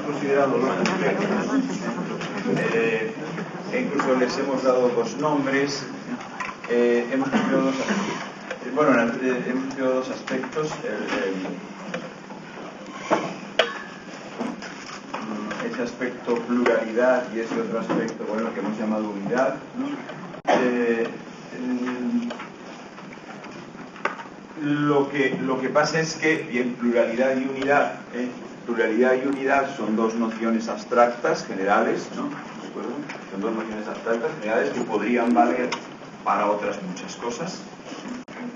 considerado dos aspectos, incluso les hemos dado dos nombres. Hemos considerado dos aspectos. Bueno, hemos considerado dos aspectos. Ese aspecto pluralidad y ese otro aspecto, bueno, que hemos llamado unidad, ¿no? Lo que pasa es que, bien, pluralidad y unidad son dos nociones abstractas, generales, ¿no? ¿De acuerdo? Son dos nociones abstractas, generales, que podrían valer para otras muchas cosas.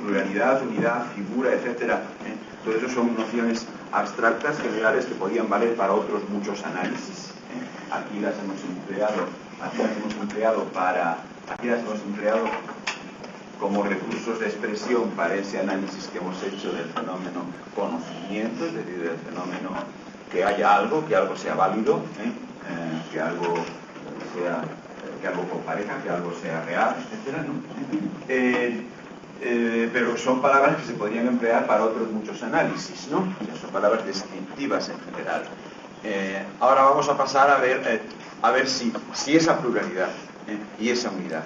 Pluralidad, unidad, figura, etcétera. Todo eso son nociones abstractas, generales, que podrían valer para otros muchos análisis. Aquí las hemos empleado como recursos de expresión para ese análisis que hemos hecho del fenómeno conocimiento, es decir, del fenómeno que haya algo, que algo sea válido, que algo comparezca, que algo sea real, etcétera, ¿no? Pero son palabras que se podrían emplear para otros muchos análisis, ¿no? O sea, son palabras descriptivas en general. Ahora vamos a pasar a ver si esa pluralidad y esa unidad,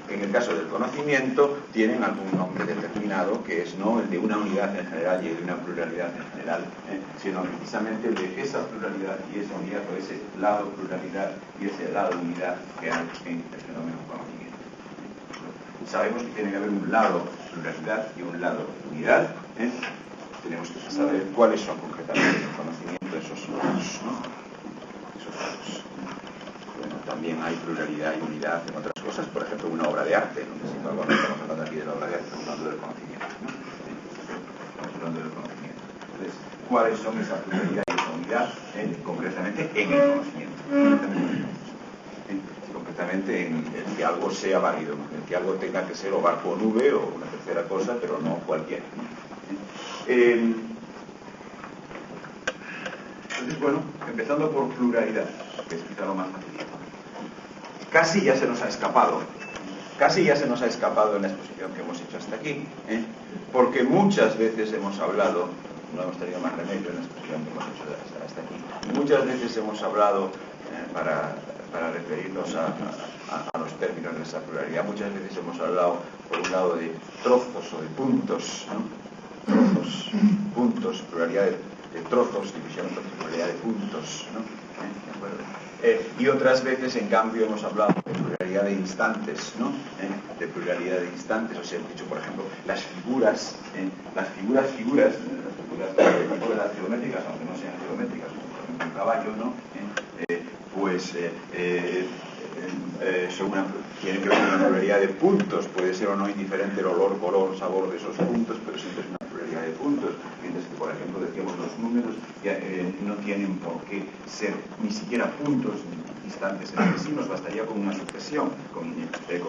en el caso del conocimiento, tienen algún nombre determinado, que es no el de una unidad en general y el de una pluralidad en general, sino precisamente el de esa pluralidad y esa unidad, o ese lado pluralidad y ese lado unidad que hay en el fenómeno conocimiento. Sabemos que tiene que haber un lado pluralidad y un lado unidad. Tenemos que saber cuáles son concretamente el conocimiento de esos lados, ¿no? Esos lados. Bueno, también hay pluralidad y unidad en otras cosas, por ejemplo, una obra de arte. No sé si estamos hablando aquí de la obra de arte, estamos hablando del conocimiento, ¿no? Estamos hablando del conocimiento. Entonces, ¿cuáles son esa pluralidad y esa unidad? Concretamente en el conocimiento. Concretamente en el que algo sea válido, en el que algo tenga que ser o barco o nube o una tercera cosa, pero no cualquiera, ¿no? Entonces, bueno, empezando por pluralidad, que es quizá lo más facilito. Casi ya se nos ha escapado en la exposición que hemos hecho hasta aquí, porque muchas veces hemos hablado, no hemos tenido más remedio en la exposición que hemos hecho hasta aquí, muchas veces hemos hablado para referirnos a los términos de esa pluralidad. Muchas veces hemos hablado, por un lado, de trozos o de puntos, ¿no? Puntos, pluralidad de trozos, división de pluralidad de puntos, ¿no? ¿De acuerdo? Y otras veces, en cambio, hemos hablado de pluralidad de instantes, ¿no? De pluralidad de instantes, o sea, hemos dicho, por ejemplo, las figuras de las geométricas, aunque no sean geométricas, como por ejemplo un caballo, ¿no? Tienen que ver con una pluralidad de puntos. Puede ser o no indiferente el olor, color, sabor de esos puntos, pero siempre es una pluralidad de puntos. Mientras que, por ejemplo, decíamos los números no tienen por qué ser ni siquiera puntos instantes entre sí. Nos bastaría con una sucesión, con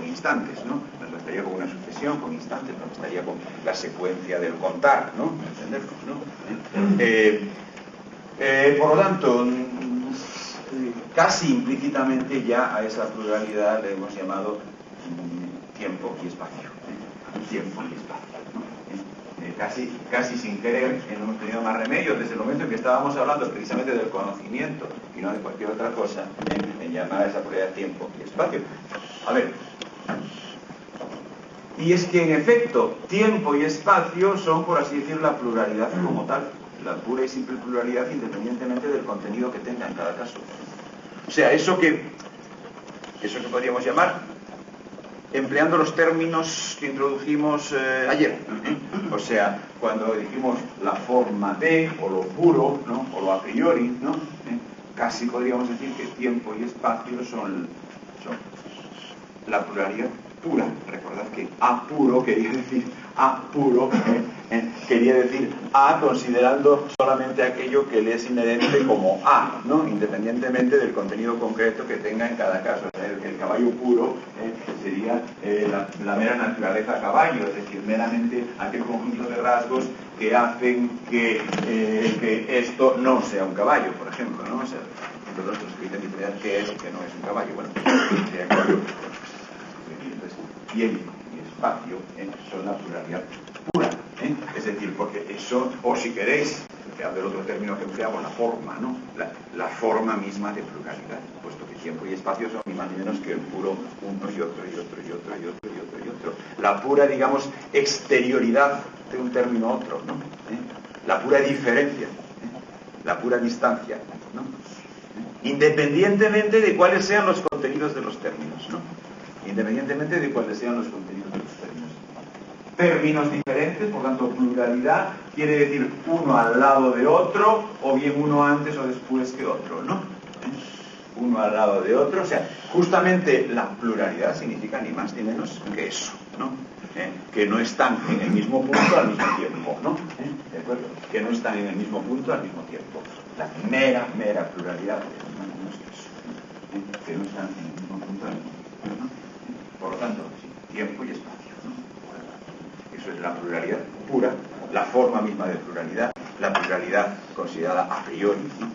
instantes, ¿no? Nos bastaría con una sucesión, con instantes, nos bastaría con la secuencia del contar, ¿no? ¿Entendernos, no? Por lo tanto, casi implícitamente ya a esa pluralidad le hemos llamado tiempo y espacio. Tiempo y espacio, ¿no? Casi sin querer, no hemos tenido más remedio desde el momento en que estábamos hablando precisamente del conocimiento y no de cualquier otra cosa, en llamar a esa pluralidad tiempo y espacio. A ver, y es que en efecto tiempo y espacio son, por así decir, la pluralidad como tal, la pura y simple pluralidad, independientemente del contenido que tenga en cada caso. O sea, eso que podríamos llamar, empleando los términos que introdujimos ayer, o sea, cuando dijimos la forma de, o lo puro, ¿no? O lo a priori, ¿no? Casi podríamos decir que tiempo y espacio son la pluralidad pura. Recordad que a puro quería decir a puro, quería decir a considerando solamente aquello que le es inherente como a, ¿no? Independientemente del contenido concreto que tenga en cada caso. O sea, el caballo puro sería la mera naturaleza caballo, es decir, meramente aquel conjunto de rasgos que hacen que esto no sea un caballo, por ejemplo, ¿no? O sea, todos los que dicen diferenciar qué es y qué no es un caballo. Bueno, sería caballo. Tiempo y espacio son la pluralidad pura, es decir, porque eso, o si queréis, empleando el otro término que empleamos, la forma, ¿no? la forma misma de pluralidad, puesto que tiempo y espacio son ni más ni menos que el puro uno y otro y otro y otro y otro y otro y otro. La pura, digamos, exterioridad de un término a otro, ¿no? La pura diferencia, la pura distancia, ¿no? Independientemente de cuáles sean los contenidos de los términos, ¿no? Independientemente de cuáles sean los contenidos de los términos. Términos diferentes, por tanto, pluralidad quiere decir uno al lado de otro, o bien uno antes o después que otro, ¿no? Uno al lado de otro, o sea, justamente la pluralidad significa ni más ni menos que eso, ¿no? Que no están en el mismo punto al mismo tiempo, ¿no? ¿De acuerdo? Que no están en el mismo punto al mismo tiempo. La mera pluralidad es más o menos eso, ¿no? Que no están en el mismo punto al mismo tiempo, ¿no? Por lo tanto, sí, tiempo y espacio, ¿no? Eso es la pluralidad pura, la forma misma de pluralidad, la pluralidad considerada a priori, ¿no?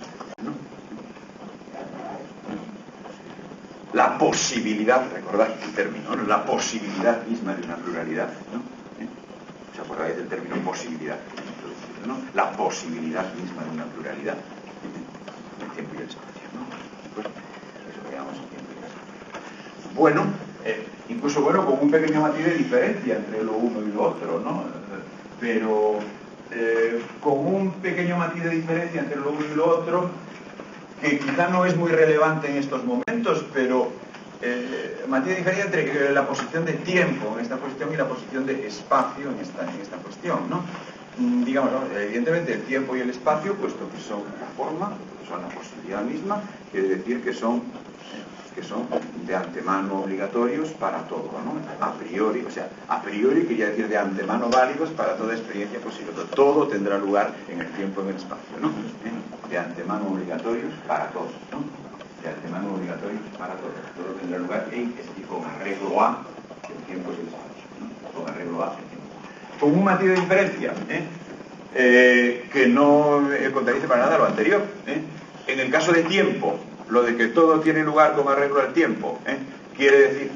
La posibilidad, recordad el término, ¿no? La posibilidad misma de una pluralidad, ¿no? ¿Os acordáis del término posibilidad? ¿No? La posibilidad misma de una pluralidad, el tiempo y el espacio, ¿no? Pues eso que llamamos el tiempo y el espacio. Bueno, incluso bueno, con un pequeño matiz de diferencia entre lo uno y lo otro, ¿no? Pero con un pequeño matiz de diferencia entre lo uno y lo otro, que quizá no es muy relevante en estos momentos, pero matiz de diferencia entre la posición de tiempo en esta cuestión y la posición de espacio en esta cuestión, ¿no? Digamos, ¿no? Evidentemente el tiempo y el espacio, puesto que son la forma, son la posibilidad misma, quiere decir que son de antemano obligatorios para todo, ¿no? A priori, o sea, a priori quería decir de antemano válidos para toda experiencia posible. Todo tendrá lugar en el tiempo y en el espacio, ¿no? De antemano obligatorios para todos, ¿no? De antemano obligatorios para todos. Todo tendrá lugar con arreglo a el tiempo y el espacio, ¿no? Con arreglo a el tiempo. Con un matiz de diferencia, que no contradice para nada lo anterior. En el caso de tiempo, lo de que todo tiene lugar con arreglo al tiempo, quiere decir,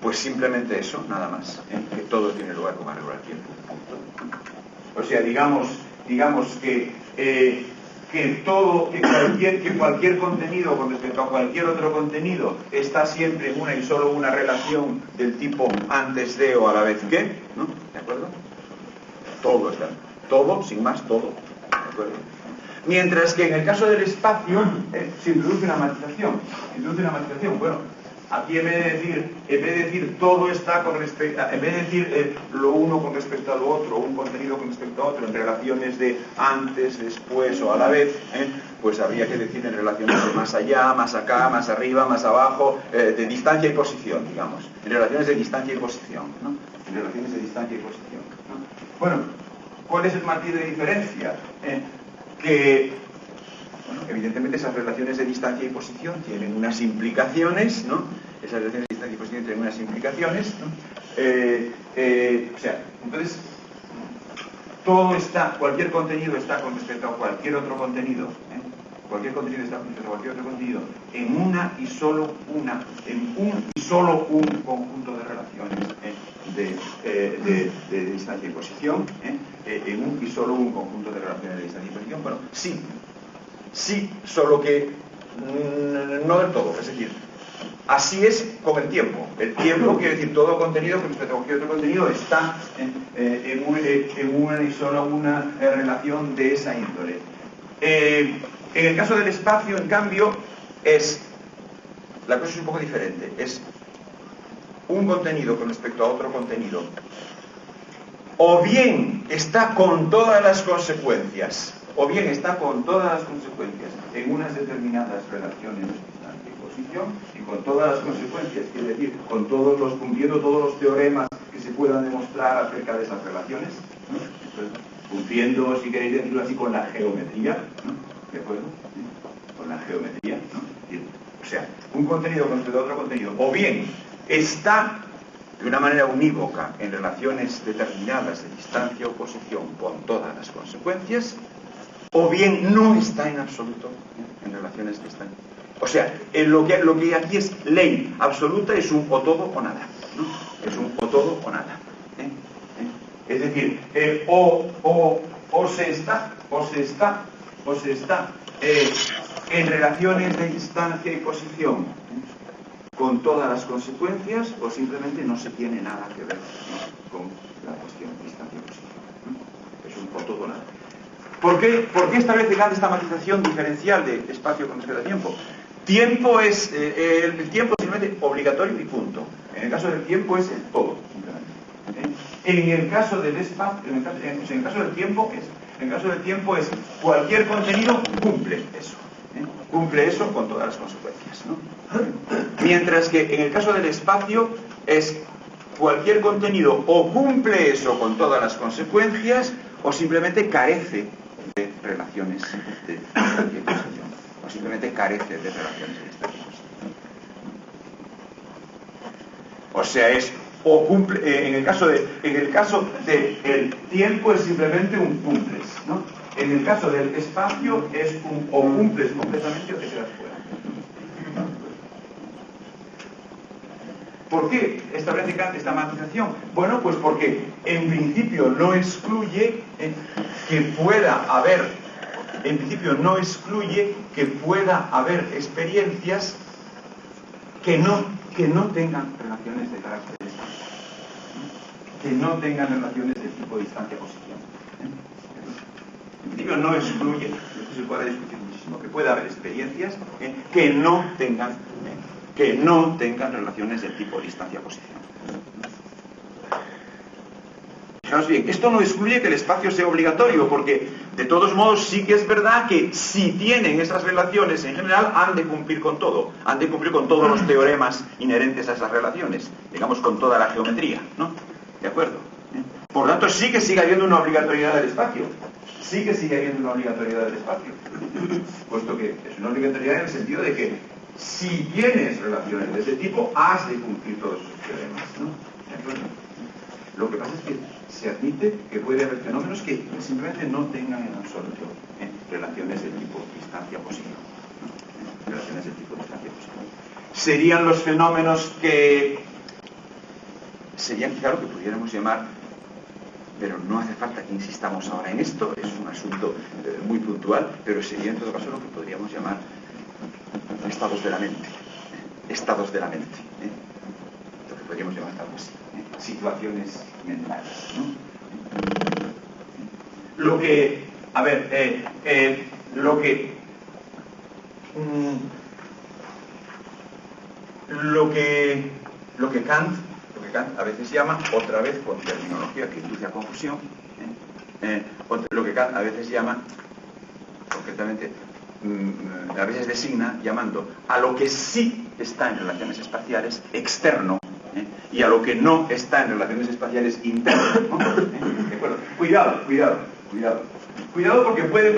pues simplemente eso, nada más, que todo tiene lugar con arreglo al tiempo. O sea, digamos que cualquier contenido con respecto a cualquier otro contenido está siempre en una y solo una relación del tipo antes de o a la vez que, ¿no? ¿De acuerdo? Todo está, todo, sin más, todo, ¿de acuerdo? Mientras que en el caso del espacio se introduce una matización. Bueno, aquí en vez de decir todo está con respecto, en vez de decir lo uno con respecto a lo otro, un contenido con respecto a otro, en relaciones de antes, después o a la vez, pues habría que decir en relaciones de más allá, más acá, más arriba, más abajo, de distancia y posición, digamos. En relaciones de distancia y posición, ¿no? En relaciones de distancia y posición, ¿no? Bueno, ¿cuál es el matiz de diferencia? Que, bueno, evidentemente esas relaciones de distancia y posición tienen unas implicaciones, ¿no? Esas relaciones de distancia y posición tienen unas implicaciones, ¿no? O sea, entonces, cualquier contenido está con respecto a cualquier otro contenido, cualquier contenido está con respecto a cualquier otro contenido, en un y solo un conjunto de relaciones de distancia y posición, en un y solo un conjunto de relaciones de distancia y posición. Bueno, sí, solo que no del todo, es decir, así es con el tiempo. El tiempo quiere decir todo contenido con respecto a cualquier otro contenido está en una y solo una relación de esa índole. En el caso del espacio, en cambio, la cosa es un poco diferente. Es un contenido con respecto a otro contenido, o bien está con todas las consecuencias, en unas determinadas relaciones de distancia y posición, y con todas las consecuencias, quiere decir, cumpliendo todos los teoremas que se puedan demostrar acerca de esas relaciones, ¿no? Entonces, cumpliendo, si queréis decirlo así, con la geometría, ¿no? ¿De acuerdo? Con la geometría, ¿no? O sea, un contenido con respecto a otro contenido, o bien está de una manera unívoca en relaciones determinadas de distancia o posición con todas las consecuencias, o bien no está en absoluto en relaciones de distancia. O sea, lo que aquí es ley absoluta es un o todo o nada, ¿no? Es un o todo o nada. Es decir, o se está en relaciones de distancia y posición con todas las consecuencias, o simplemente no se tiene nada que ver, ¿no?, con la cuestión de distancia y posición, ¿no? Es un o todo o nada. ¿Por qué establece Kant esta matización diferencial de espacio con respecto a tiempo? Tiempo es, el tiempo es simplemente obligatorio y punto. En el caso del tiempo es el todo, simplemente. En el caso del espacio, en el caso del tiempo es cualquier contenido cumple eso. Cumple eso con todas las consecuencias, ¿no? Mientras que en el caso del espacio es cualquier contenido o cumple eso con todas las consecuencias o simplemente carece de relaciones de posición, o simplemente carece de relaciones de distancia. O sea, es o cumple, en el caso del tiempo es simplemente un cumples, ¿no? En el caso del espacio es un o cumples completamente o te quedas fuera. ¿Por qué establece Kant esta matización? Bueno, pues porque en principio no excluye que pueda haber experiencias que no tengan relaciones de carácter espacio, que no tengan relaciones del tipo distancia-posición. En principio no excluye, esto se puede discutir muchísimo, que pueda haber experiencias que no tengan relaciones del tipo distancia-posición. Fijaos bien, esto no excluye que el espacio sea obligatorio, porque de todos modos sí que es verdad que si tienen esas relaciones en general han de cumplir con todo, han de cumplir con todos los teoremas inherentes a esas relaciones, digamos con toda la geometría, ¿no? ¿De acuerdo? Por lo tanto sí que sigue habiendo una obligatoriedad del espacio, puesto que es una obligatoriedad en el sentido de que si tienes relaciones de ese tipo has de cumplir todos esos teoremas, ¿no? ¿De acuerdo? Lo que pasa es que se admite que puede haber fenómenos que simplemente no tengan en absoluto relaciones del tipo distancia-posición, ¿no? Relaciones del tipo distancia-posición. Serían los fenómenos que serían quizá lo que pudiéramos llamar, pero no hace falta que insistamos ahora en esto, es un asunto muy puntual, pero sería en todo caso lo que podríamos llamar estados de la mente, lo que podríamos llamar algo así, situaciones mentales, ¿no? Lo que Kant a veces llama, otra vez con terminología que induce a confusión, lo que Kant a veces llama, concretamente, a veces designa llamando a lo que sí está en relaciones espaciales externo, y a lo que no está en relaciones espaciales interno, ¿no? ¿De acuerdo? Cuidado porque puede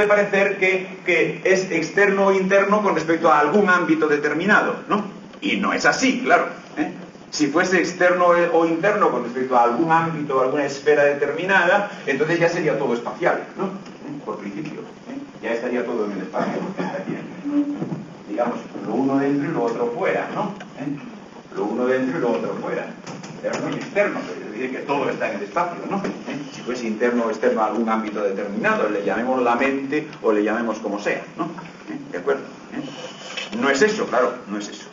parecer que es externo o interno con respecto a algún ámbito determinado, ¿no? Y no es así, claro, Si fuese externo o interno con respecto a algún ámbito o alguna esfera determinada, entonces ya sería todo espacial, ¿no? Por principio, ya estaría todo en el espacio, estaría, digamos, lo uno dentro y lo otro fuera, ¿no? Lo uno dentro y lo otro fuera. Pero no es externo, pero dice que todo está en el espacio, ¿no? Si fuese interno o externo a algún ámbito determinado, le llamemos la mente o le llamemos como sea, ¿no? ¿De acuerdo? No es eso, claro, no es eso.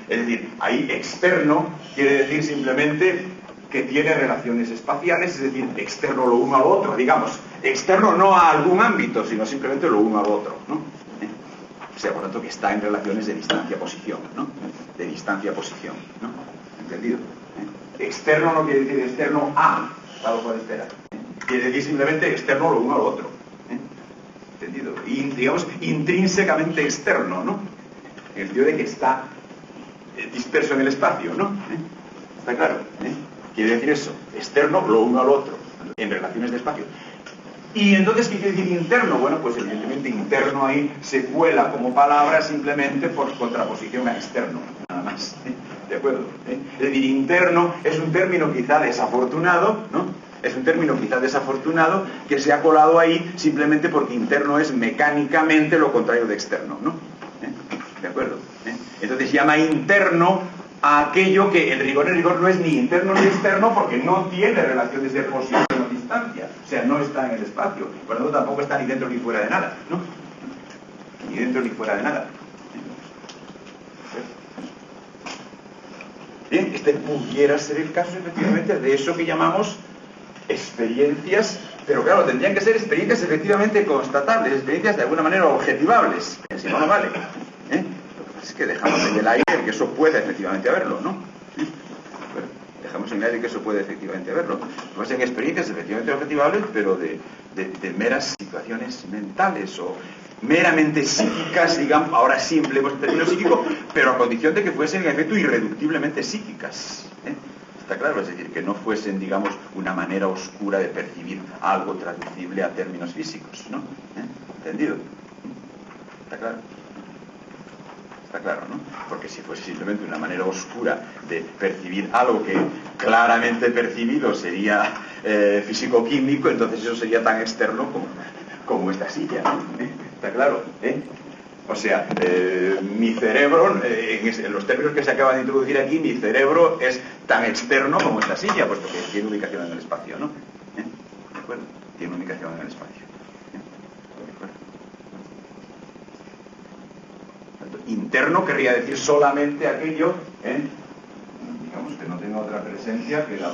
Es decir, ahí externo quiere decir simplemente que tiene relaciones espaciales, es decir, externo lo uno al otro, digamos, externo no a algún ámbito, sino simplemente lo uno al otro, ¿no? O sea, por tanto, que está en relaciones de distancia-posición, ¿no? De distancia-posición, ¿no? ¿Entendido? Externo no quiere decir externo a, tal cual espera. Quiere decir simplemente externo lo uno al otro. ¿Entendido? Y, digamos, intrínsecamente externo, ¿no? En el sentido de que está disperso en el espacio, ¿no? ¿Está claro? Quiere decir eso, externo lo uno al otro, en relaciones de espacio. Y entonces, ¿qué quiere decir interno? Bueno, pues evidentemente interno ahí se cuela como palabra simplemente por contraposición a externo, nada más. ¿De acuerdo? Es decir, interno es un término quizá desafortunado, ¿no? Es un término quizá desafortunado que se ha colado ahí simplemente porque interno es mecánicamente lo contrario de externo, ¿no? ¿De acuerdo? Entonces llama interno a aquello que en rigor no es ni interno ni externo porque no tiene relaciones de posición o distancia, o sea, no está en el espacio, por lo tanto tampoco está ni dentro ni fuera de nada, ¿no? ni dentro ni fuera de nada. Bien, este pudiera ser el caso, efectivamente, de eso que llamamos experiencias, pero claro, tendrían que ser experiencias efectivamente constatables, experiencias de alguna manera objetivables, si no, no vale. Lo que pasa es que dejamos en el aire que eso pueda efectivamente haberlo, ¿no? Bueno, dejamos en el aire que eso puede efectivamente haberlo. Pues en experiencias efectivamente objetivables, pero de meras situaciones mentales o meramente psíquicas, digamos, ahora sí empleemos el término psíquico, pero a condición de que fuesen en efecto irreductiblemente psíquicas. Está claro, es decir, que no fuesen, digamos, una manera oscura de percibir algo traducible a términos físicos, ¿no? ¿Entendido? Está claro. Está claro, ¿no? Porque si fuese simplemente una manera oscura de percibir algo que claramente percibido sería físico-químico, entonces eso sería tan externo como esta silla, ¿no? Está claro, O sea, mi cerebro, en los términos que se acaban de introducir aquí, mi cerebro es tan externo como esta silla, puesto que tiene ubicación en el espacio, ¿no? ¿De acuerdo? Tiene ubicación en el espacio. Interno querría decir solamente aquello, digamos, que no tenga otra presencia que la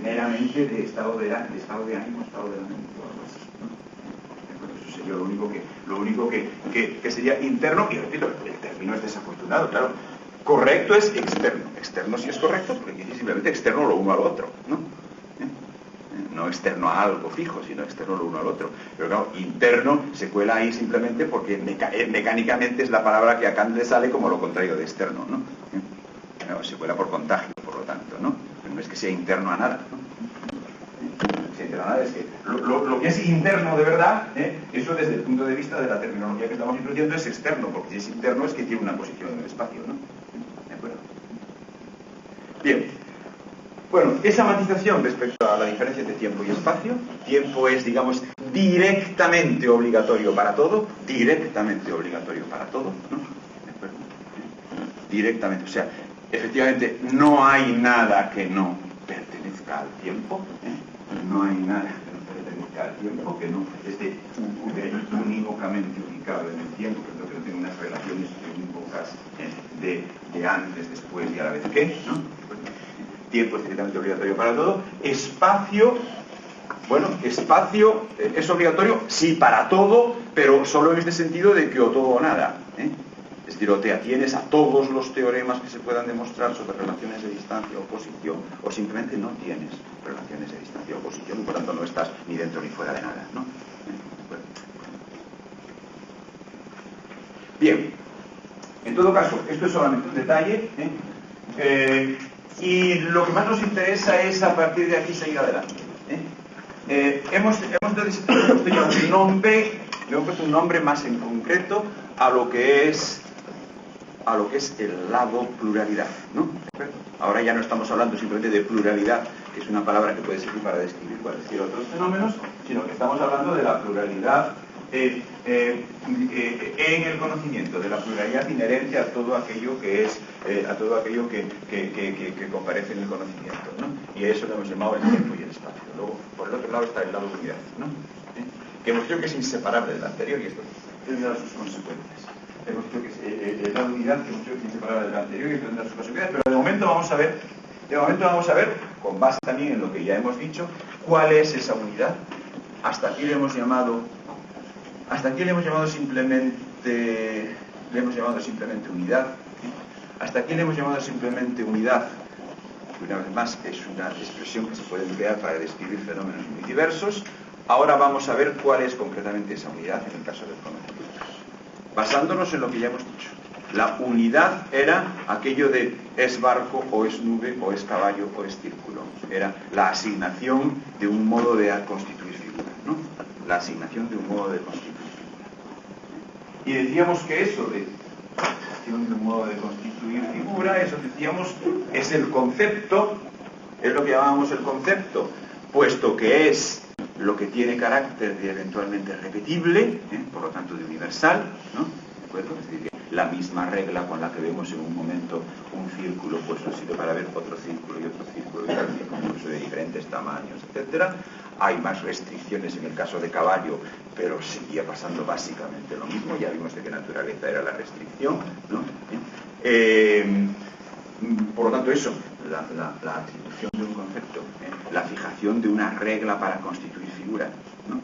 meramente de estado de ánimo, estado de mente, o algo así, ¿no? Eso sería lo único que sería interno, y repito, el término es desafortunado, claro. Correcto es externo. Externo sí es correcto, porque es simplemente externo lo uno al otro, ¿no? No externo a algo fijo, sino externo lo uno al otro. Pero claro, interno se cuela ahí simplemente porque mecánicamente es la palabra que a Kant le sale como lo contrario de externo, ¿no? Claro, se cuela por contagio, por lo tanto, ¿no? Pero no es que sea interno a nada, ¿no? Es que lo que es interno de verdad, eso desde el punto de vista de la terminología que estamos introduciendo es externo, porque si es interno es que tiene una posición en el espacio, ¿no? ¿De acuerdo? Bien. Bueno, esa matización respecto a la diferencia entre tiempo y espacio. Tiempo es, digamos, directamente obligatorio para todo, ¿no? ¿De acuerdo? Directamente, o sea, efectivamente no hay nada que no pertenezca al tiempo, no hay nada que no pertenezca al tiempo, que no esté unívocamente ubicado en el tiempo, que no tenga unas relaciones unívocas de antes, después y a la vez que, ¿no? Tiempo es directamente obligatorio para todo. Espacio, bueno, espacio es obligatorio, sí, para todo, pero solo en este sentido de que o todo o nada, Es decir, o te atienes a todos los teoremas que se puedan demostrar sobre relaciones de distancia o posición, o simplemente no tienes relaciones de distancia o posición, y por tanto no estás ni dentro ni fuera de nada, ¿no? Bueno. Bien, en todo caso, esto es solamente un detalle, y lo que más nos interesa es a partir de aquí seguir adelante. Hemos puesto ya un nombre, le hemos puesto un nombre más en concreto a lo que es el lado pluralidad, ¿no? Ahora ya no estamos hablando simplemente de pluralidad, que es una palabra que puede servir para describir cualquier otros fenómenos, sino que estamos hablando de la pluralidad en el conocimiento, de la pluralidad inherente a todo aquello que es, a todo aquello que comparece en el conocimiento, ¿no? Y eso lo hemos llamado el tiempo y el espacio. Luego, por el otro lado está el lado unidad, ¿no? Que hemos dicho que es inseparable del anterior, y esto tendrá sus consecuencias. Hemos dicho que es la unidad que hemos dicho que es inseparable del anterior y esto tendrá sus consecuencias, pero de momento vamos a ver, con base también en lo que ya hemos dicho, cuál es esa unidad. Hasta aquí le hemos llamado simplemente unidad. Hasta aquí le hemos llamado simplemente unidad, que una vez más es una expresión que se puede emplear para describir fenómenos muy diversos. Ahora vamos a ver cuál es concretamente esa unidad en el caso del conocimiento. Basándonos en lo que ya hemos dicho. La unidad era aquello de es barco, o es nube, o es caballo, o es círculo. Era la asignación de un modo de constituir figura, ¿no? La asignación de un modo de constituir figura. Y decíamos que eso de un modo de constituir figura, eso decíamos, es el concepto, es lo que llamábamos el concepto, puesto que es lo que tiene carácter de eventualmente repetible, por lo tanto de universal, ¿no? ¿De acuerdo? Es decir, la misma regla con la que vemos en un momento un círculo, pues nos sirve para ver otro círculo y otro círculo y otro círculo, incluso de diferentes tamaños, etcétera. Hay más restricciones en el caso de caballo, pero seguía pasando básicamente lo mismo. Ya vimos de qué naturaleza era la restricción, ¿no? Por lo tanto, eso, la atribución de un concepto, la fijación de una regla para constituir figura, ¿no?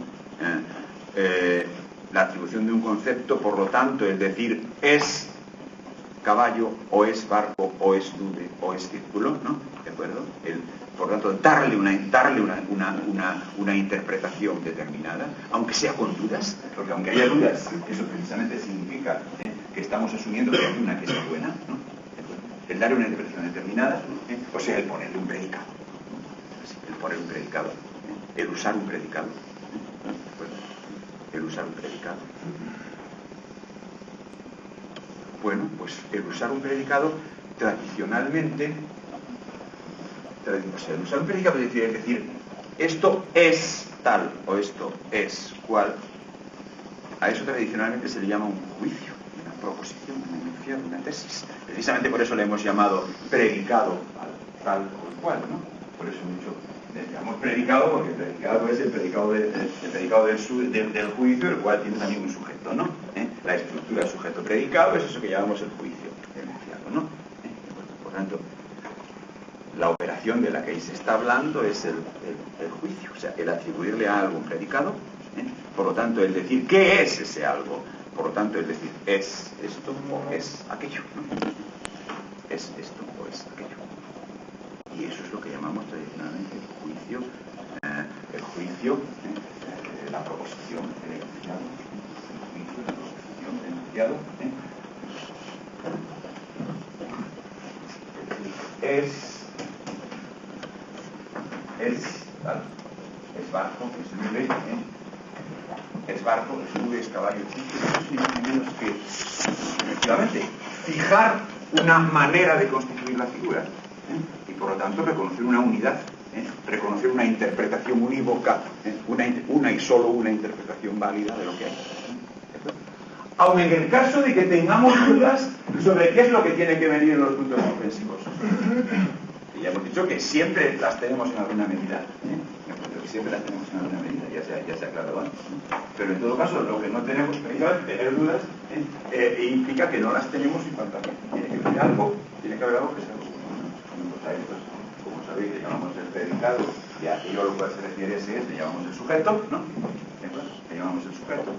La atribución de un concepto, por lo tanto, es decir, es caballo, o es barco, o es nube, o es círculo, ¿no? ¿De acuerdo? Por lo tanto, darle una interpretación determinada, aunque sea con dudas, porque aunque haya dudas, eso precisamente significa que estamos asumiendo que hay una que sea buena, ¿no? El darle una interpretación determinada, o sea, el ponerle un predicado, el poner un predicado, el usar un predicado, el usar un predicado. Bueno, pues el usar un predicado tradicionalmente, o sea, el usar un predicado es decir, esto es tal o esto es cual, a eso tradicionalmente se le llama un juicio, una proposición, una enunciado, una tesis. Precisamente por eso le hemos llamado predicado al tal o cual, ¿no? Por eso mucho le llamamos predicado, porque el predicado es el predicado del juicio, el cual tiene también un sujeto, ¿no? La estructura sujeto-predicado es eso que llamamos el juicio, el enunciado, ¿no? Por tanto, la operación de la que ahí se está hablando es el juicio, o sea, el atribuirle a algo un predicado, por lo tanto, el decir qué es ese algo, por lo tanto, el decir es esto o es aquello, ¿no? Es esto o es aquello. Y eso es lo que llamamos tradicionalmente el juicio, la proposición del enunciado, el juicio, la proposición del enunciado, es barco, es nube, es barco, es nube, es caballo, es ni más ni menos que, efectivamente, fijar una manera de constituir la figura, y por lo tanto reconocer una unidad, reconocer una interpretación unívoca, una y solo una interpretación válida de lo que hay. Aun en el caso de que tengamos dudas sobre qué es lo que tiene que venir en los puntos suspensivos. Y ya hemos dicho que siempre las tenemos en alguna medida. Siempre las tenemos en alguna medida, ya se ha aclarado antes. Pero en todo caso, lo que no tenemos, precisamente, tener dudas, implica que no las tenemos en cuanto a que tiene que haber algo que sea bueno. Como sabéis, le llamamos el predicado, y a aquello a lo cual se refiere ese es, le llamamos el sujeto, ¿no? Le llamamos el sujeto.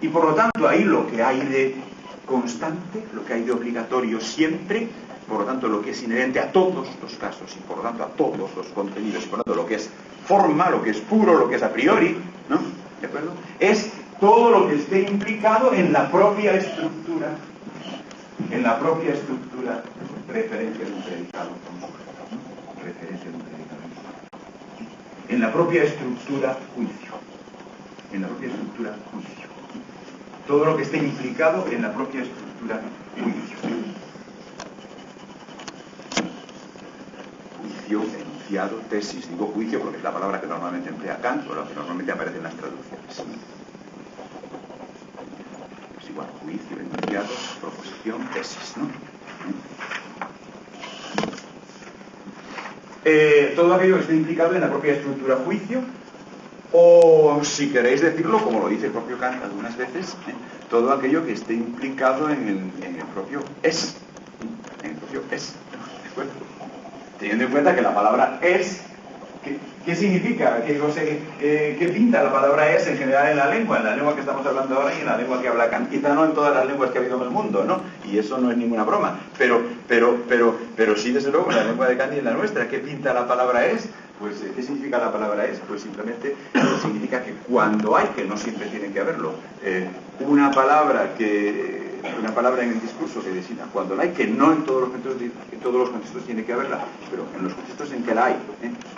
Y por lo tanto, ahí lo que hay de constante, lo que hay de obligatorio siempre, por lo tanto, lo que es inherente a todos los casos, y por lo tanto a todos los contenidos, y por lo tanto lo que es forma, lo que es puro, lo que es a priori, ¿no? ¿De acuerdo? Es todo lo que esté implicado en la propia estructura, referencia de un predicado, ¿no? Referencia de un predicado. En la propia estructura juicio. En la propia estructura juicio. Todo lo que esté implicado en la propia estructura juicio. Juicio, enunciado, tesis. Digo juicio porque es la palabra que normalmente emplea Kant, o la que normalmente aparece en las traducciones. Es igual, juicio, enunciado, proposición, tesis, ¿no? Todo aquello que esté implicado en la propia estructura juicio, o si queréis decirlo, como lo dice el propio Kant algunas veces, todo aquello que esté implicado en el propio es. En el propio es. ¿De acuerdo? Teniendo en cuenta que la palabra es, ¿qué significa? ¿Qué pinta la palabra es en general en la lengua que estamos hablando ahora y en la lengua que habla Kant? Quizá no en todas las lenguas que ha habido en el mundo, ¿no? Y eso no es ninguna broma, pero sí, desde luego, en la lengua de Kant y en la nuestra. ¿Qué pinta la palabra es? Pues, ¿qué significa la palabra es? Pues simplemente significa que cuando hay, que no siempre tiene que haberlo, una palabra en el discurso que designa cuando la hay, que no en todos los contextos tiene que haberla, pero en los contextos en que la hay,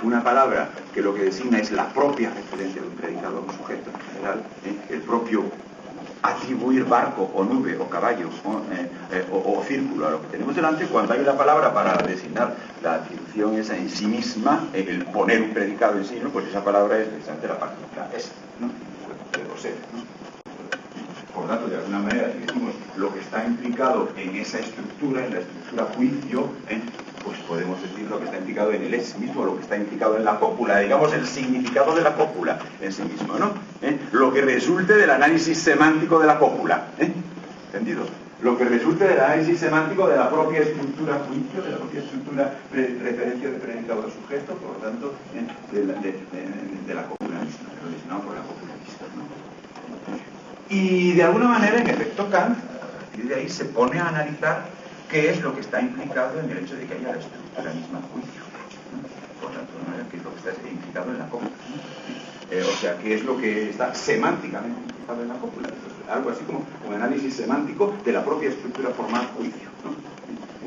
una palabra que lo que designa es la propia referencia de un predicado a un sujeto en general, el propio atribuir barco o nube o caballo o círculo a lo que tenemos delante, cuando hay una palabra para designar la atribución esa en sí misma, el poner un predicado en sí, ¿no? Pues esa palabra es precisamente la partícula es, ¿no? Debo ser, ¿no? Por tanto, de alguna manera, si decimos lo que está implicado en esa estructura, en la estructura juicio, pues podemos decir lo que está implicado en el es mismo, lo que está implicado en la cópula, digamos el significado de la cópula en sí mismo, ¿no? Lo que resulte del análisis semántico de la cópula, ¿entendido? Lo que resulte del análisis semántico de la propia estructura juicio, de la propia estructura referencia de predicado sujeto, por lo tanto, de la cópula misma, relacionado con la cópula misma, ¿no? Y de alguna manera, en efecto, Kant, a partir de ahí, se pone a analizar qué es lo que está implicado en el hecho de que haya la estructura misma juicio, ¿no? Por tanto, qué es lo que está implicado en la cópula, ¿no? O sea, qué es lo que está semánticamente implicado en la cópula. Algo así como un análisis semántico de la propia estructura formal juicio, ¿no?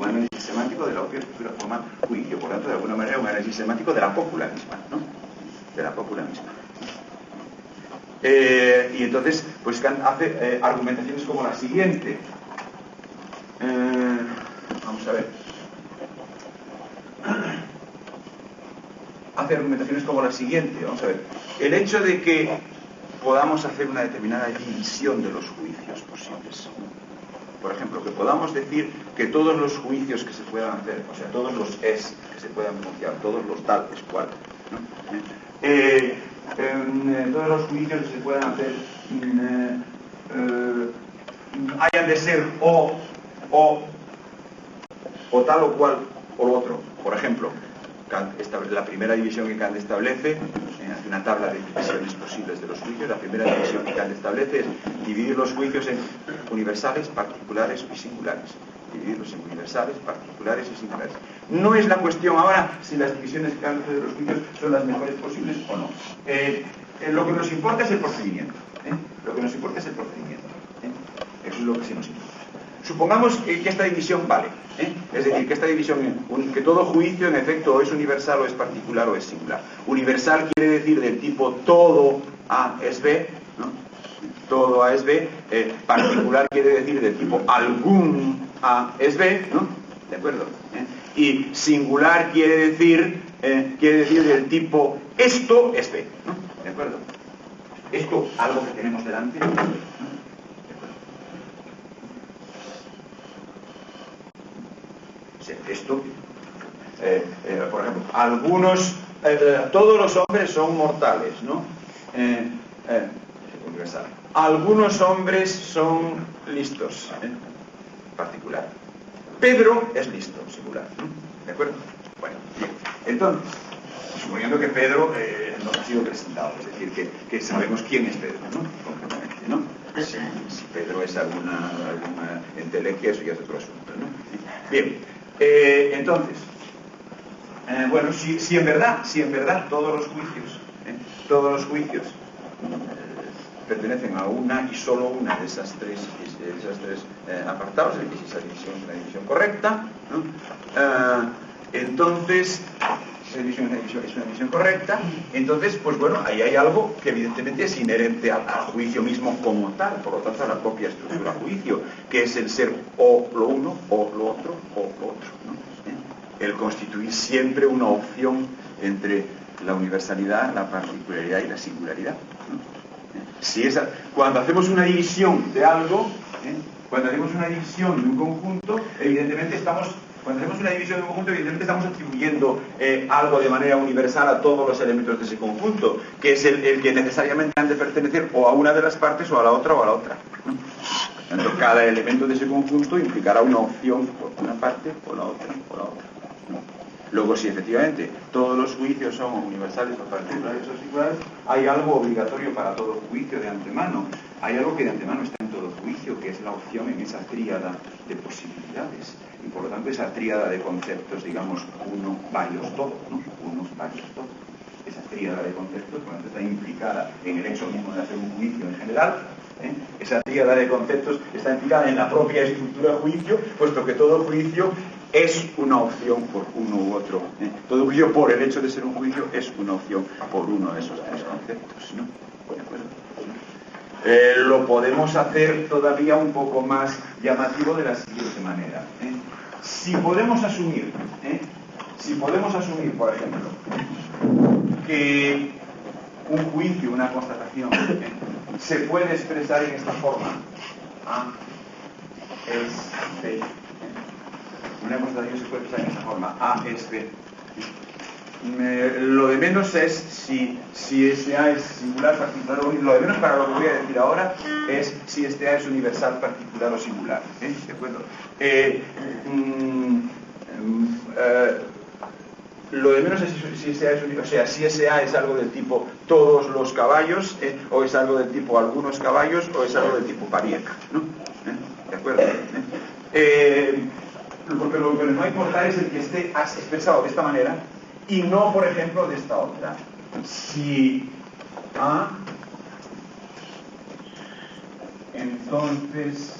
Un análisis semántico de la propia estructura formal juicio, por tanto, de alguna manera, un análisis semántico de la cópula misma, ¿no? De la cópula misma. Y entonces, pues Kant hace argumentaciones como la siguiente. Vamos a ver. Hace argumentaciones como la siguiente, vamos a ver. El hecho de que podamos hacer una determinada división de los juicios posibles. Por ejemplo, que podamos decir que todos los juicios que se puedan hacer, o sea, todos los es que se puedan pronunciar, todos los tales, cual, ¿no? Todos los juicios que se puedan hacer hayan de ser o tal o cual o lo otro. Por ejemplo, la primera división que Kant establece, hace una tabla de divisiones posibles de los juicios. La primera división que Kant establece es dividir los juicios en universales, particulares y singulares. Dividirlos en universales, particulares y singulares. No es la cuestión ahora si las divisiones que Kant hace de los juicios son las mejores posibles o no. Lo que nos importa es el procedimiento. Lo que nos importa es el procedimiento. Eso es lo que sí nos importa. Supongamos que esta división vale, es decir, que esta división, que todo juicio en efecto o es universal o es particular o es singular. Universal quiere decir del tipo todo A es B, ¿no? Todo A es B. Particular quiere decir del tipo algún A es B, ¿no? ¿De acuerdo? Y singular quiere decir del tipo esto es B, ¿no? ¿De acuerdo? Esto, algo que tenemos delante, ¿no? Esto, por ejemplo, todos los hombres son mortales, ¿no? Universal. Algunos hombres son listos, particular. Pedro es listo, singular, ¿no? ¿De acuerdo? Bueno, bien. Entonces, suponiendo que Pedro nos ha sido presentado, es decir, que sabemos quién es Pedro, ¿no? Concretamente, ¿no? Si Pedro es alguna entelequia, eso ya es otro asunto, ¿no? Bien. Entonces, bueno, si en verdad todos los juicios pertenecen a una y solo una de esas tres apartados, es decir, si esa división es una división correcta, ¿no? Entonces, esa división es una división correcta, entonces, pues bueno, ahí hay algo que evidentemente es inherente al juicio mismo como tal, por lo tanto a la propia estructura juicio, que es el ser o lo uno, o lo otro, o lo otro, ¿no? El constituir siempre una opción entre la universalidad, la particularidad y la singularidad, ¿no? Cuando hacemos una división de algo, cuando hacemos una división de un conjunto, evidentemente estamos atribuyendo algo de manera universal a todos los elementos de ese conjunto, que es el que necesariamente han de pertenecer o a una de las partes o a la otra, ¿no? Entonces, cada elemento de ese conjunto implicará una opción por una parte o la otra, ¿no? Luego, si efectivamente todos los juicios son universales o particulares o singulares, hay algo obligatorio para todo juicio de antemano. Hay algo que de antemano está en todo juicio, que es la opción en esa tríada de posibilidades. Y por lo tanto, esa tríada de conceptos, digamos, uno, varios, todo, ¿no? Unos, varios, todo. Esa tríada de conceptos, por lo tanto, está implicada en el hecho mismo de hacer un juicio en general. Esa tríada de conceptos está implicada en la propia estructura de juicio, puesto que todo juicio es una opción por uno u otro. Todo juicio, por el hecho de ser un juicio, es una opción por uno de esos tres conceptos, ¿no? ¿De acuerdo? Lo podemos hacer todavía un poco más llamativo de la siguiente manera. Si podemos asumir, por ejemplo, que un juicio, una constatación, se puede expresar en esta forma. A es B. Una constatación se puede expresar en esta forma. A es B. Lo de menos es si este A es singular, particular o lo de menos para lo que voy a decir ahora es si este A es universal, particular o singular. ¿De acuerdo? Lo de menos es si ese A es universal, o sea, si ese A es algo del tipo todos los caballos, o es algo del tipo algunos caballos, o es algo del tipo parieta, ¿no? ¿De acuerdo? Porque lo que nos va a importar es el que esté expresado de esta manera y no, por ejemplo, de esta otra. Si A, entonces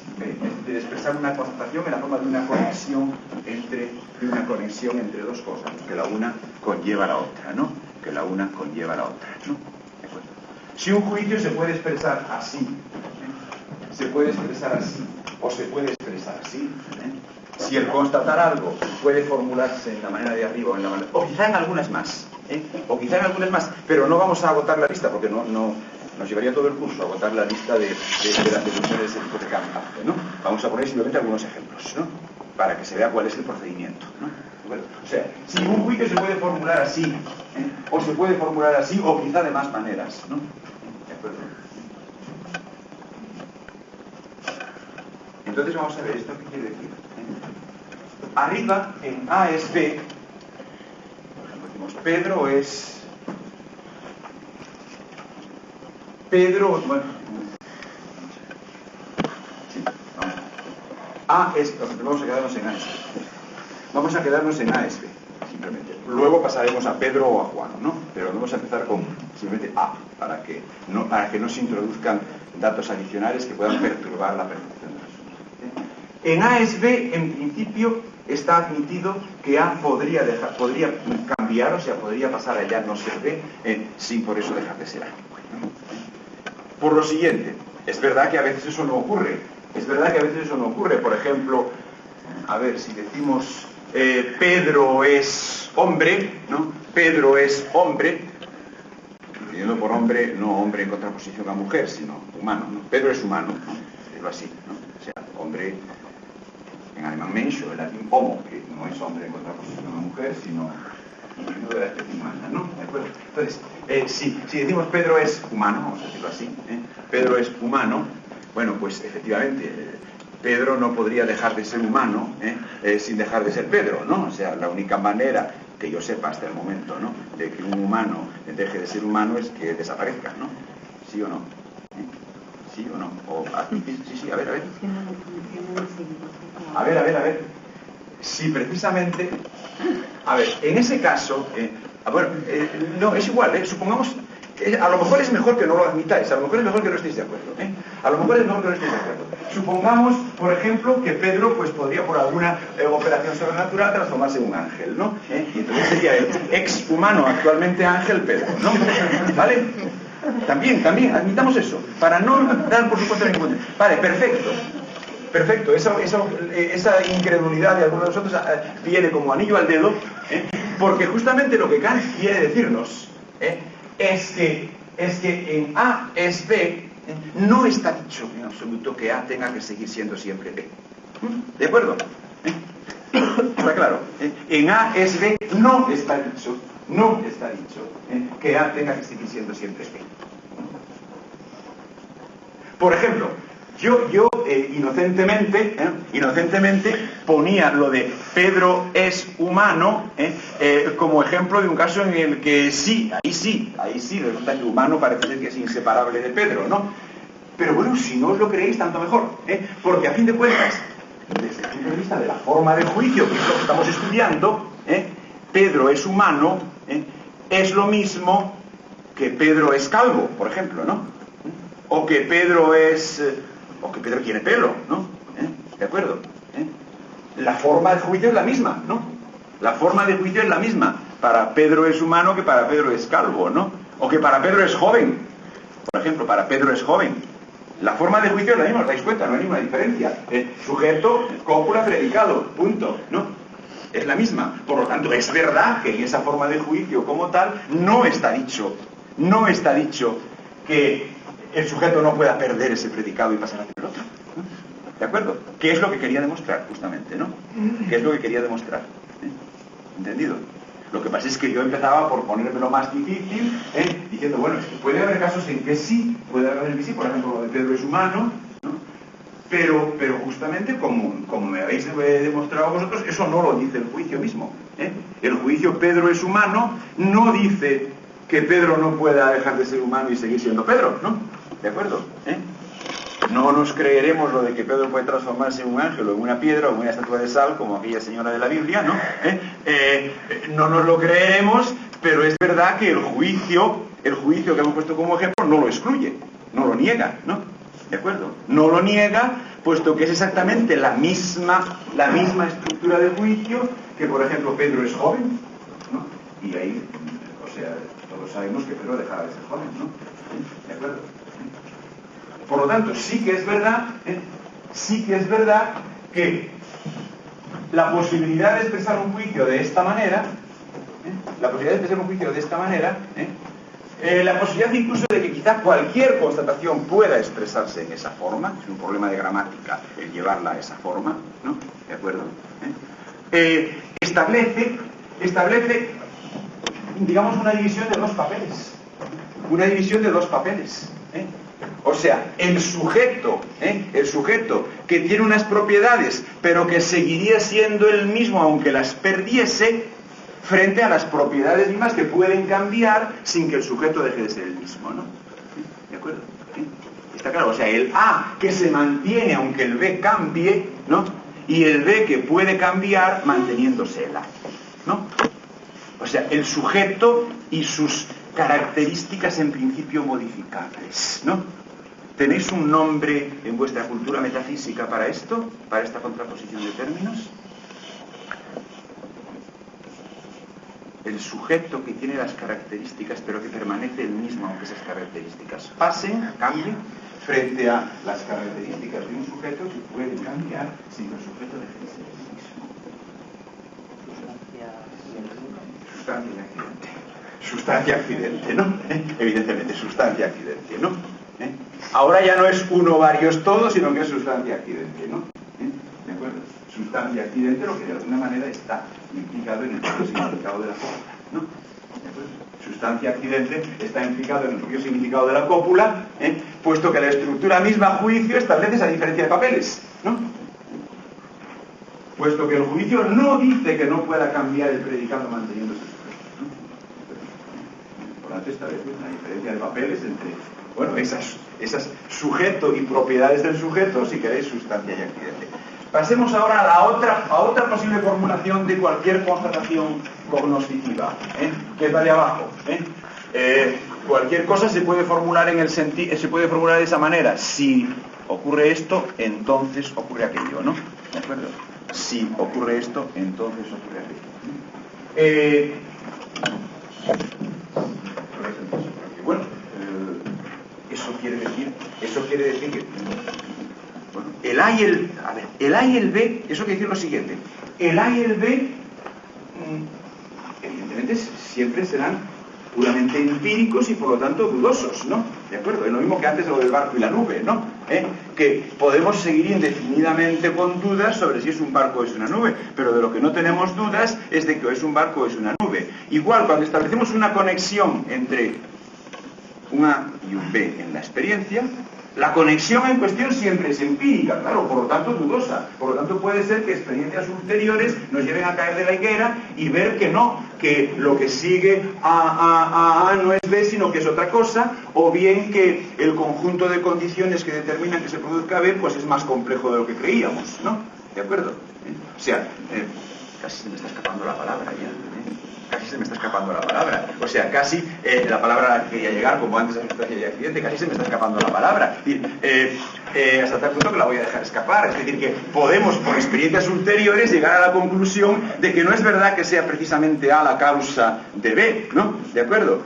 de expresar una constatación en la forma de una conexión entre dos cosas, que la una conlleva a la otra, ¿no? Que la una conlleva a la otra, ¿no? ¿De acuerdo? Si un juicio se puede expresar así, se puede expresar así, o se puede expresar así, si el constatar algo puede formularse en la manera de arriba o en la manera... O quizá en algunas más, pero no vamos a agotar la lista porque no nos llevaría todo el curso a agotar la lista de las deducciones de tipo de Kant, ¿no? Vamos a poner simplemente algunos ejemplos, ¿no? Para que se vea cuál es el procedimiento, ¿no? Bueno, o sea, si un juicio se puede formular así, o se puede formular así, o quizá de más maneras, ¿no? ¿De acuerdo? Entonces vamos a ver esto qué quiere decir. Arriba, en A es B, por ejemplo, decimos Pedro, bueno, sí, vamos. A es, vamos a quedarnos en A es B. Vamos a quedarnos en A es B, simplemente. Luego pasaremos a Pedro o a Juan, ¿no? Pero vamos a empezar con simplemente A, para que no se introduzcan datos adicionales que puedan perturbar la percepción del asunto. En A es B, en principio, está admitido que A podría cambiar, o sea, podría pasar a ya no ser B, sin por eso dejar de ser A. Por lo siguiente, es verdad que a veces eso no ocurre. Por ejemplo, a ver, si decimos Pedro es hombre, ¿no? Pedro es hombre, entendiendo por hombre, no hombre en contraposición a mujer, sino humano, ¿no? Pedro es humano, ¿no? Decirlo así, ¿no? O sea, hombre, en alemán Mensch, o en latín homo, que no es hombre en contraposición a mujer, sino individuo de la especie humana, ¿no? ¿De acuerdo? Entonces, si decimos Pedro es humano, vamos a decirlo así, Pedro es humano, bueno, pues efectivamente, Pedro no podría dejar de ser humano sin dejar de ser Pedro, ¿no? O sea, la única manera que yo sepa hasta el momento, ¿no?, de que un humano deje de ser humano es que desaparezca, ¿no? ¿Sí o no? ¿Sí o no? Sí, a ver. A ver. Si precisamente... A ver, en ese caso... no, es igual, supongamos... a lo mejor es mejor que no lo admitáis, a lo mejor es mejor que no estéis de acuerdo, A lo mejor es mejor que no estéis de acuerdo. Supongamos, por ejemplo, que Pedro pues podría por alguna operación sobrenatural transformarse en un ángel, ¿no? Y entonces sería el ex humano, actualmente ángel Pedro, ¿no? ¿Vale? También, admitamos eso, para no dar por supuesto ningún... Vale, perfecto, esa incredulidad de algunos de nosotros viene como anillo al dedo, porque justamente lo que Kant quiere decirnos es que en A es B, no está dicho en absoluto que A tenga que seguir siendo siempre B. ¿De acuerdo? Está claro. En A es B no está dicho que A tenga que seguir siendo siempre B. Por ejemplo, yo inocentemente ponía lo de Pedro es humano como ejemplo de un caso en el que ahí sí, resulta que humano parece ser que es inseparable de Pedro, ¿no? Pero bueno, si no os lo creéis, tanto mejor, porque a fin de cuentas, desde el punto de vista de la forma de juicio, que es lo que estamos estudiando, Pedro es humano, es lo mismo que Pedro es calvo, por ejemplo, ¿no? O que Pedro tiene pelo, ¿no? ¿De acuerdo? La forma de juicio es la misma, ¿no? La forma de juicio es la misma. Para Pedro es humano que para Pedro es calvo, ¿no? O que para Pedro es joven. Por ejemplo, para Pedro es joven. La forma de juicio es la misma, ¿os dais cuenta? No hay ninguna diferencia. Sujeto, cópula, predicado, punto, ¿no? Es la misma. Por lo tanto, es verdad que en esa forma de juicio como tal no está dicho que el sujeto no pueda perder ese predicado y pasar a el otro, ¿no? ¿De acuerdo? ¿Qué es lo que quería demostrar, justamente, no? ¿Qué es lo que quería demostrar? ¿Entendido? Lo que pasa es que yo empezaba por ponérmelo más difícil, diciendo, bueno, es que puede haber casos en que sí, puede haber en que sí, por ejemplo, lo de Pedro es humano, ¿no? Pero justamente, como me habéis demostrado vosotros, eso no lo dice el juicio mismo. El juicio Pedro es humano no dice que Pedro no pueda dejar de ser humano y seguir siendo Pedro, ¿no? ¿De acuerdo? No nos creeremos lo de que Pedro puede transformarse en un ángel o en una piedra o en una estatua de sal, como aquella señora de la Biblia, ¿no? No nos lo creeremos, pero es verdad que el juicio que hemos puesto como ejemplo no lo excluye, no lo niega, ¿no? ¿De acuerdo? No lo niega, puesto que es exactamente la misma estructura de juicio que, por ejemplo, Pedro es joven, ¿no? Y ahí, o sea, todos sabemos que Pedro dejará de ser joven, ¿no? ¿De acuerdo? Por lo tanto, sí que es verdad que la posibilidad de expresar un juicio de esta manera, la posibilidad incluso de que quizá cualquier constatación pueda expresarse en esa forma, es un problema de gramática el llevarla a esa forma, ¿no? ¿De acuerdo? Establece, digamos, una división de dos papeles. O sea, el sujeto que tiene unas propiedades, pero que seguiría siendo el mismo aunque las perdiese, frente a las propiedades mismas que pueden cambiar sin que el sujeto deje de ser el mismo, ¿no? ¿De acuerdo? Está claro, o sea, el A que se mantiene aunque el B cambie, ¿no? Y el B que puede cambiar manteniéndose el A, ¿no? O sea, el sujeto y sus características en principio modificables, ¿no? ¿Tenéis un nombre en vuestra cultura metafísica para esto? ¿Para esta contraposición de términos? El sujeto que tiene las características pero que permanece el mismo aunque esas características pasen, cambien, frente a las características de un sujeto que pueden cambiar sin que el sujeto deje de ser el mismo. Sustancia accidente, ¿no? Evidentemente, sustancia accidente, ¿no? Ahora ya no es uno, varios, todos, sino que es sustancia accidente, ¿no? ¿De acuerdo? Sustancia accidente, lo que de alguna manera está implicado en el propio significado de la cópula, ¿no? ¿De acuerdo? Sustancia accidente está implicado en el propio significado de la cópula, puesto que la estructura misma juicio establece esa diferencia de papeles, ¿no? Puesto que el juicio no dice que no pueda cambiar el predicado manteniéndose el sujeto, ¿no? Por lo tanto, establece una diferencia de papeles entre, bueno, esas sujeto y propiedades del sujeto, si queréis, sustancia y accidente. Pasemos ahora a otra posible formulación de cualquier constatación cognoscitiva, que es la de abajo. Cualquier cosa se puede formular se puede formular de esa manera. Si ocurre esto, entonces ocurre aquello, ¿no? ¿De acuerdo? Si ocurre esto, entonces ocurre aquello. Bueno, eso quiere decir que, bueno, el A y el B, eso quiere decir lo siguiente: el A y el B, evidentemente, siempre serán puramente empíricos y por lo tanto dudosos, ¿no? ¿De acuerdo? Es lo mismo que antes lo del barco y la nube, ¿no? Que podemos seguir indefinidamente con dudas sobre si es un barco o es una nube, pero de lo que no tenemos dudas es de que o es un barco o es una nube. Igual, cuando establecemos una conexión entre un A y un B en la experiencia, la conexión en cuestión siempre es empírica, claro, por lo tanto dudosa. Por lo tanto puede ser que experiencias ulteriores nos lleven a caer de la higuera y ver que no, que lo que sigue a no es B, sino que es otra cosa, o bien que el conjunto de condiciones que determinan que se produzca B, pues es más complejo de lo que creíamos, ¿no? ¿De acuerdo? O sea, casi se me está escapando la palabra ya, Casi se me está escapando la palabra. O sea, casi la palabra a la que quería llegar, como antes de la sustancia y accidente, casi se me está escapando la palabra. Hasta tal punto que la voy a dejar escapar. Es decir, que podemos, por experiencias ulteriores, llegar a la conclusión de que no es verdad que sea precisamente A la causa de B, ¿no? ¿De acuerdo?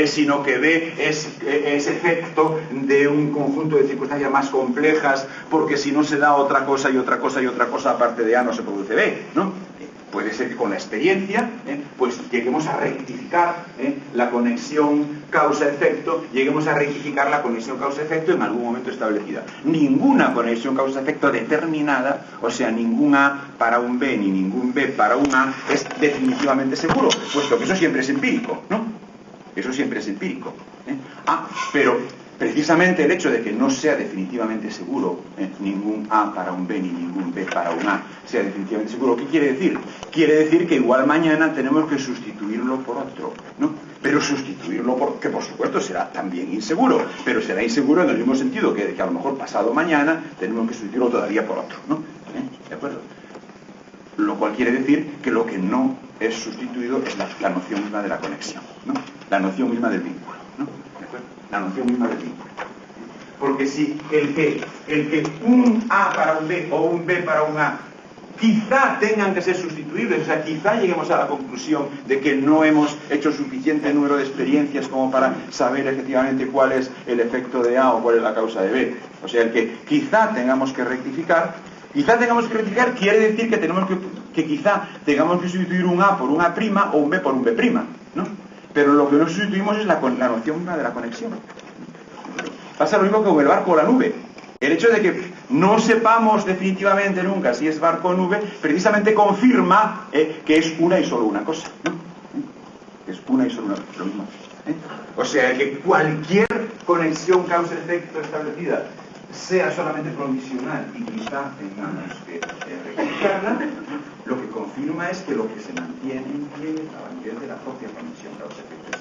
Sino que B es efecto de un conjunto de circunstancias más complejas, porque si no se da otra cosa y otra cosa y otra cosa aparte de A, no se produce B, ¿no? Puede ser que con la experiencia pues lleguemos a rectificar la conexión causa-efecto, lleguemos a rectificar la conexión causa-efecto en algún momento establecida. Ninguna conexión causa-efecto determinada, o sea, ningún A para un B ni ningún B para un A es definitivamente seguro, puesto que eso siempre es empírico, ¿no? Eso siempre es empírico. Pero precisamente el hecho de que no sea definitivamente seguro ningún A para un B ni ningún B para un A sea definitivamente seguro, ¿qué quiere decir? Quiere decir que igual mañana tenemos que sustituirlo por otro, ¿no? Pero sustituirlo por, que por supuesto será también inseguro, pero será inseguro en el mismo sentido que a lo mejor pasado mañana tenemos que sustituirlo todavía por otro, ¿no? ¿De acuerdo? Lo cual quiere decir que lo que no es sustituido es la noción misma de la conexión, ¿no? La noción misma del vínculo, ¿no? ¿De acuerdo? La noción misma del vínculo. Porque si el que un A para un B o un B para un A quizá tengan que ser sustituibles, o sea, quizá lleguemos a la conclusión de que no hemos hecho suficiente número de experiencias como para saber efectivamente cuál es el efecto de A o cuál es la causa de B. O sea, el que quizá tengamos que rectificar quiere decir que tenemos que quizá tengamos que sustituir un A por un A' o un B por un B', ¿no? Pero lo que no sustituimos es la noción misma de la conexión. Pasa lo mismo que con el barco o la nube. El hecho de que no sepamos definitivamente nunca si es barco o nube, precisamente confirma que es una y solo una cosa, ¿no? Es una y solo una cosa, lo mismo. O sea, que cualquier conexión causa-efecto establecida sea solamente provisional y quizá tengamos que rectificarla, lo que confirma es que lo que se mantiene en pie es la validez de la propia conexión causa-efecto.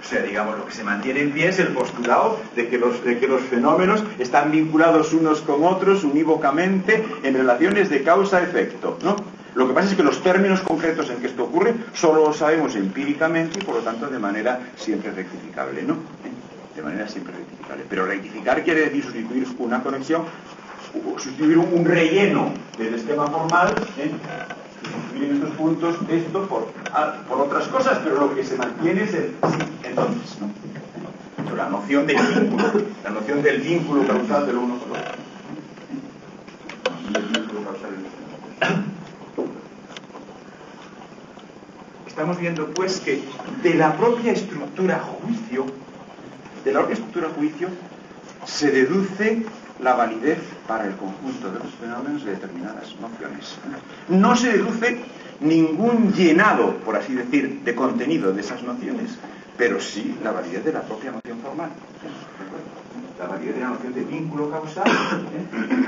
O sea, digamos, lo que se mantiene en pie es el postulado de que los fenómenos están vinculados unos con otros unívocamente en relaciones de causa-efecto, ¿no? Lo que pasa es que los términos concretos en que esto ocurre solo lo sabemos empíricamente y por lo tanto de manera siempre rectificable, ¿no? De manera siempre rectificable. Pero rectificar quiere decir sustituir una conexión, sustituir un relleno del esquema formal, sustituir en estos puntos esto por otras cosas, pero lo que se mantiene es el sí, entonces, ¿no? Pero la noción del vínculo causal del uno con el otro. Estamos viendo pues que de la propia estructura juicio se deduce la validez para el conjunto de los fenómenos de determinadas nociones. No se deduce ningún llenado, por así decir, de contenido de esas nociones, pero sí la validez de la propia noción formal. La validez de la noción de vínculo causal,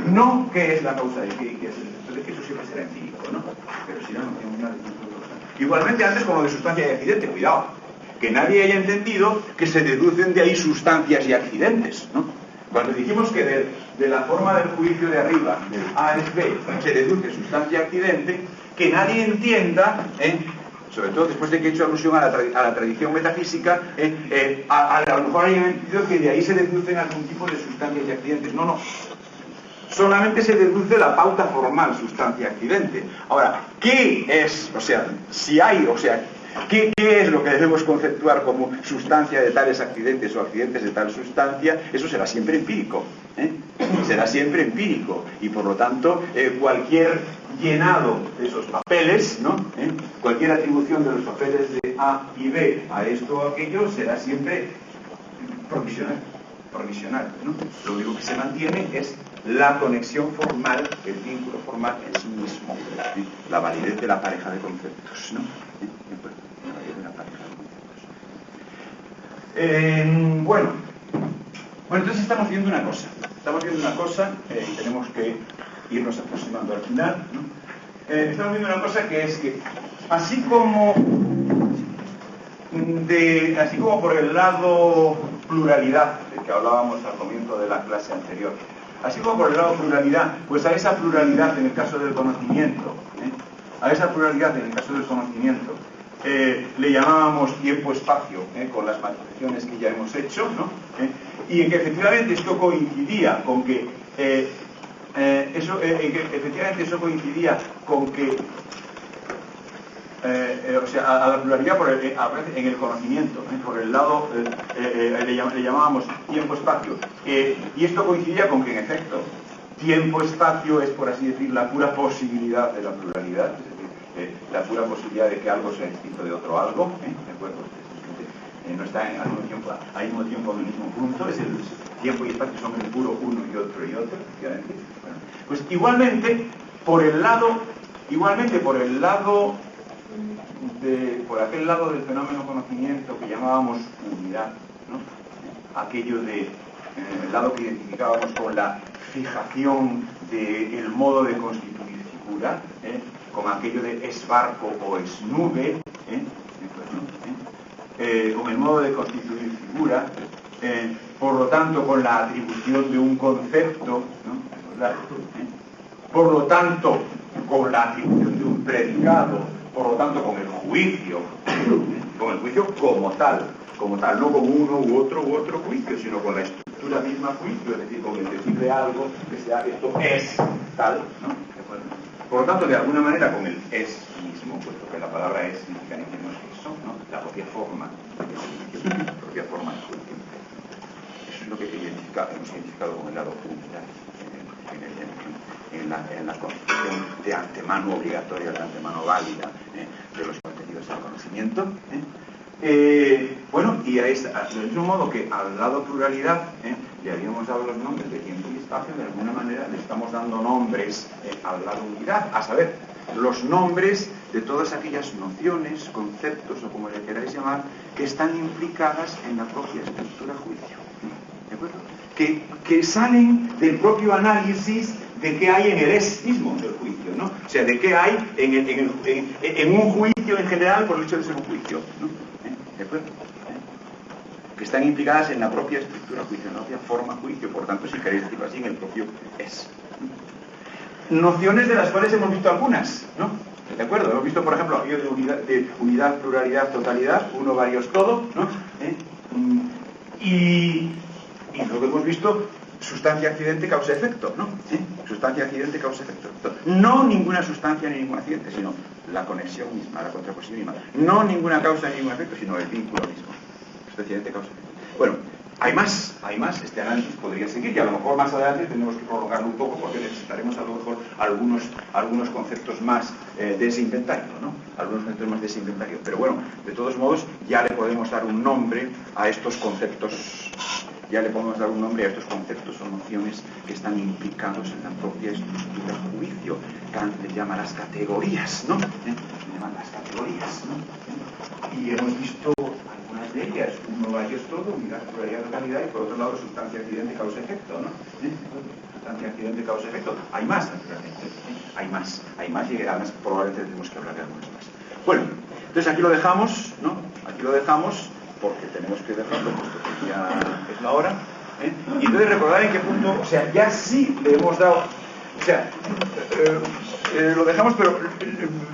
no qué es la causa de qué es el efecto de que eso siempre será empírico, ¿no? Pero sí la noción de vínculo causal. Igualmente antes como de sustancia y accidente, cuidado, que nadie haya entendido que se deducen de ahí sustancias y accidentes, ¿no? Cuando dijimos que de la forma del juicio de arriba, del A es B, se deduce sustancia y accidente, que nadie entienda, sobre todo después de que he hecho alusión a la tradición metafísica, a lo mejor hayan entendido que de ahí se deducen algún tipo de sustancias y accidentes. No. Solamente se deduce la pauta formal, sustancia y accidente. Ahora, ¿qué es? O sea, ¿qué es lo que debemos conceptuar como sustancia de tales accidentes o accidentes de tal sustancia? Eso será siempre empírico. Será siempre empírico. Y por lo tanto, cualquier llenado de esos papeles, ¿no? Cualquier atribución de los papeles de A y B a esto o aquello será siempre provisional, ¿no? Lo único que se mantiene es la conexión formal, el vínculo formal en sí mismo, la validez de la pareja de conceptos, ¿no? La validez de la pareja de conceptos. Bueno, entonces estamos viendo una cosa, y tenemos que irnos aproximando al final, ¿no? Estamos viendo una cosa que es que, así como por el lado pluralidad, del que hablábamos al comienzo de la clase anterior, así como por el lado pluralidad, pues a esa pluralidad en el caso del conocimiento, le llamábamos tiempo-espacio, con las matizaciones que ya hemos hecho, ¿no? Y en que efectivamente esto coincidía con que o sea, a la pluralidad en el conocimiento, por el lado le llamábamos tiempo-espacio, y esto coincidía con que en efecto Tiempo-espacio es, por así decir, la pura posibilidad de la pluralidad, es decir, la pura posibilidad de que algo sea distinto de otro algo, ¿de acuerdo? No está al mismo tiempo en el mismo punto, es el tiempo y espacio son el puro uno y otro, efectivamente. Bueno, pues igualmente, por aquel lado del fenómeno conocimiento que llamábamos unidad, ¿no? Aquello de el lado que identificábamos con la fijación del modo de constituir figura, con aquello de es barco o es nube, con el modo de constituir figura, por lo tanto con la atribución de un concepto, ¿no? Por lo tanto con la atribución de un predicado, por lo tanto con el juicio como tal, no como uno u otro juicio, sino con la estructura misma juicio, es decir, con el decir de algo que sea esto es tal, ¿no? Por lo tanto, de alguna manera con el es mismo, puesto que la palabra es significa ni menos que eso, ¿no? La propia forma del juicio. Eso es lo que hemos identificado con el lado unidad en la concepción de antemano obligatoria, de antemano válida de los contenidos del conocimiento. Bueno, y del mismo modo que al lado pluralidad le habíamos dado los nombres de tiempo y espacio, de alguna manera le estamos dando nombres al lado unidad, a saber, los nombres de todas aquellas nociones, conceptos o como le queráis llamar, que están implicadas en la propia estructura juicio. ¿De acuerdo? Que salen del propio análisis de qué hay en el es mismo del juicio, ¿no? O sea, de qué hay en un juicio en general por el hecho de ser un juicio, ¿no? ¿De acuerdo? Que están implicadas en la propia estructura juicio, en la propia forma juicio, por tanto, si queréis decirlo así, en el propio es. Nociones de las cuales hemos visto algunas, ¿no? ¿De acuerdo? Hemos visto, por ejemplo, aquello de unidad, pluralidad, totalidad, uno, varios, todo, ¿no? Y luego hemos visto sustancia, accidente, causa, efecto, ¿no? ¿Sí? Sustancia, accidente, causa, efecto. No ninguna sustancia ni ningún accidente, sino la conexión misma, la contraposición misma. No ninguna causa ni ningún efecto, sino el vínculo mismo. Sustancia, accidente, causa, efecto. Bueno, hay más, este análisis podría seguir y a lo mejor más adelante tenemos que prolongarlo un poco porque necesitaremos a lo mejor algunos conceptos más de ese inventario, ¿no? Algunos conceptos más de ese inventario. Pero bueno, de todos modos, ya le podemos dar un nombre a estos conceptos. Ya le podemos dar un nombre a estos conceptos o nociones que están implicados en la propia estructura juicio. Kant le llama las categorías, ¿no? Le llaman las categorías, ¿no? Y hemos visto algunas de ellas, uno, varios, todo, unidad, pluralidad, totalidad, y por otro lado, sustancia, accidente, causa, efecto, ¿no? Sustancia, accidente, causa, efecto. Hay más, naturalmente. Hay más y además probablemente tenemos que hablar de algunos más. Bueno, entonces aquí lo dejamos, ¿no? Aquí lo dejamos porque tenemos que dejarlo, puesto que ya es la hora. Y entonces recordar en qué punto, o sea, ya sí le hemos dado, o sea, lo dejamos, pero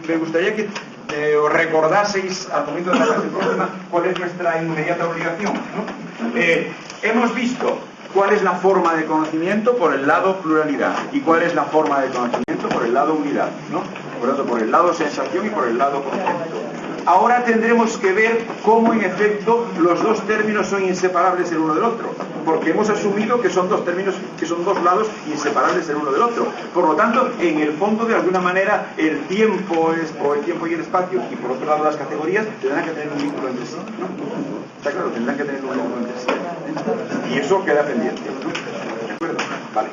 me gustaría que os recordaseis al momento de la clase próxima cuál es nuestra inmediata obligación, ¿no? Hemos visto cuál es la forma de conocimiento por el lado pluralidad y cuál es la forma de conocimiento por el lado unidad, ¿no? Por lo tanto, por el lado sensación y por el lado concepto. Ahora tendremos que ver cómo en efecto los dos términos son inseparables el uno del otro, porque hemos asumido que son dos términos, que son dos lados inseparables el uno del otro. Por lo tanto, en el fondo, de alguna manera, el tiempo y el espacio, y por otro lado las categorías, tendrán que tener un vínculo entre sí, ¿no? Está claro, tendrán que tener un vínculo entre sí. Y eso queda pendiente, ¿no? ¿De acuerdo? Vale.